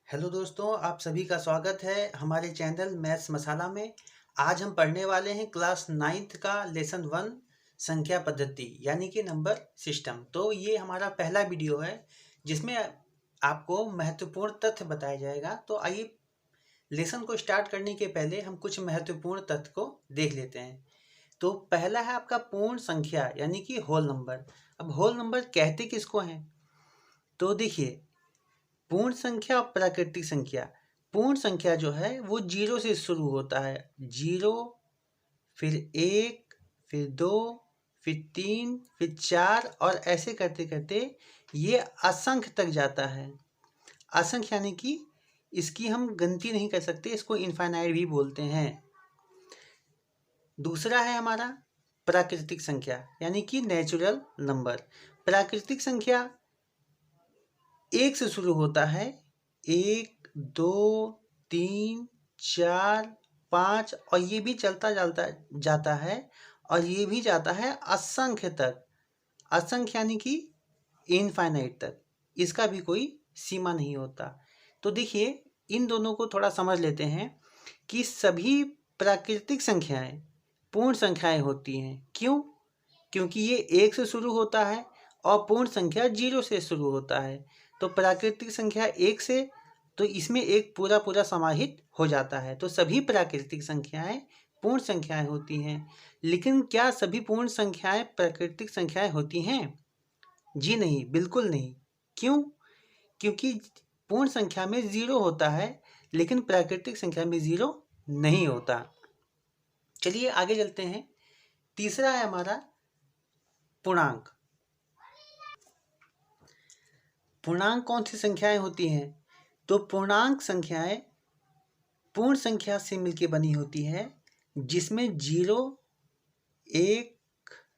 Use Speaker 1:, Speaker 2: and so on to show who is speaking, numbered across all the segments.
Speaker 1: Hello दोस्तों, आप सभी का स्वागत है हमारे चैनल मैथ्स मसाला में। आज हम पढ़ने वाले हैं क्लास 9th का लेसन 1 संख्या पद्धति यानी कि नंबर सिस्टम। तो ये हमारा पहला वीडियो है जिसमें आपको महत्वपूर्ण तथ्य बताया जाएगा। तो आइए लेसन को स्टार्ट करने के पहले हम कुछ महत्वपूर्ण तथ्य को देख लेते हैं। तो पहला है आपका पूर्ण संख्या यानी कि होल नंबर। अब होल नंबर कहते किसको हैं? तो देखिए, पूर्ण संख्या और प्राकृतिक संख्या। पूर्ण संख्या जो है वो 0 से शुरू होता है। 0, फिर 1, फिर 2, फिर 3, फिर 4 और ऐसे करते करते ये असंख्य तक जाता है। असंख्य यानी कि इसकी हम गिनती नहीं कर सकते, इसको इनफाइनाइट भी बोलते हैं। दूसरा है हमारा प्राकृतिक संख्या यानी कि नेचुरल नंबर। प्राकृतिक संख्या 1 से शुरू होता है। 1, 2, 3, 4, 5 और ये भी चलता जाता है और ये भी जाता है असंख्य तक। असंख्य यानी कि इनफाइनाइट तक, इसका भी कोई सीमा नहीं होता। तो देखिए, इन दोनों को थोड़ा समझ लेते हैं कि सभी प्राकृतिक संख्याएं पूर्ण संख्याएं होती हैं। क्यों? क्योंकि ये 1 से शुरू होता है और पूर्ण संख्या 0 से शुरू होता है। तो प्राकृतिक संख्या 1 से, तो इसमें एक पूरा पूरा समाहित हो जाता है। तो सभी प्राकृतिक संख्याएं पूर्ण संख्याएं होती हैं। लेकिन क्या सभी पूर्ण संख्याएं प्राकृतिक संख्याएं होती हैं? जी नहीं, बिल्कुल नहीं। क्यों? क्योंकि पूर्ण संख्या में 0 होता है लेकिन प्राकृतिक संख्या में 0 नहीं होता। चलिए आगे चलते हैं। तीसरा है हमारा पूर्णांक। पूर्णांक कौन सी संख्याएं होती हैं? तो पूर्णांक संख्याएं पूर्ण संख्या से मिलकर बनी होती है, जिसमें 0, 1,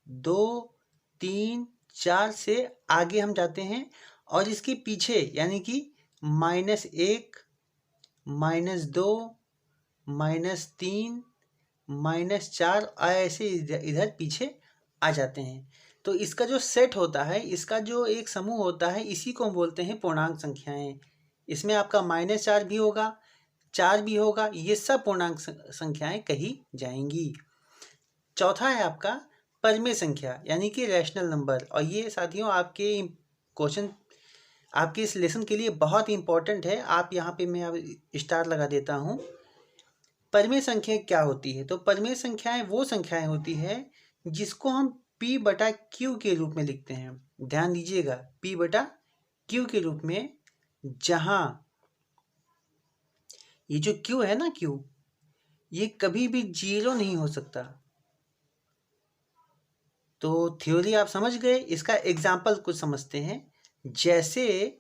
Speaker 1: 2, 3, 4 से आगे हम जाते हैं और इसके पीछे यानी कि -1, -2, -3, -4 ऐसे इधर पीछे आ जाते हैं। तो इसका जो सेट होता है, इसका जो एक समूह होता है, इसी को हम बोलते हैं पूर्णांक संख्याएं। इसमें आपका -4 भी होगा, 4 भी होगा, ये सब पूर्णांक संख्याएं कही जाएंगी। चौथा है आपका परिमेय संख्या यानी कि रैशनल नंबर। और ये साथियों आपके क्वेश्चन, आपके इस लेसन के लिए बहुत ही इंपॉर्टेंट है। आप यहाँ पे मैं अब स्टार लगा देता हूँ। परिमेय संख्या क्या होती है? तो परिमेय संख्याएं वो संख्याएं होती है जिसको हम P/Q के रूप में लिखते हैं। ध्यान दीजिएगा, P/Q के रूप में, जहां ये जो Q है ना, Q, ये कभी भी 0 नहीं हो सकता। तो थ्योरी आप समझ गए। इसका एग्जाम्पल कुछ समझते हैं। जैसे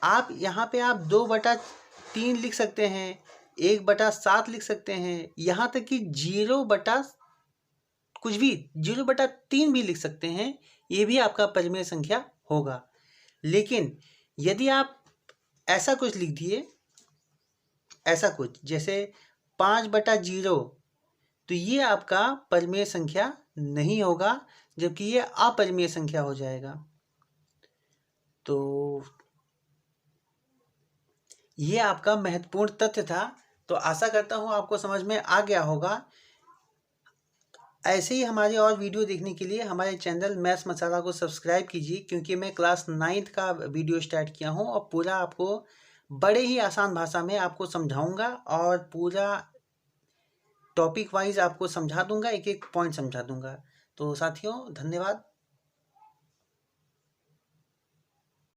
Speaker 1: आप यहाँ पे आप 2/3 लिख सकते हैं, 1/7 लिख सकते हैं, यहाँ तक कि 0/3 भी लिख सकते हैं। ये भी आपका परिमेय संख्या होगा। लेकिन यदि आप ऐसा कुछ लिख दिए, ऐसा कुछ जैसे 5/0, तो ये आपका परिमेय संख्या नहीं होगा, जबकि ये अपरिमेय संख्या हो जाएगा। तो ये आपका महत्वपूर्ण तथ्य था। तो आशा करता हूँ आपको समझ में आ गया होगा। ऐसे ही हमारे और वीडियो देखने के लिए हमारे चैनल मैथ्स मसाला को सब्सक्राइब कीजिए, क्योंकि मैं क्लास 9th का वीडियो स्टार्ट किया हूँ और पूरा आपको बड़े ही आसान भाषा में आपको समझाऊंगा और पूरा टॉपिक वाइज आपको समझा दूंगा, एक एक पॉइंट समझा दूंगा। तो साथियों, धन्यवाद।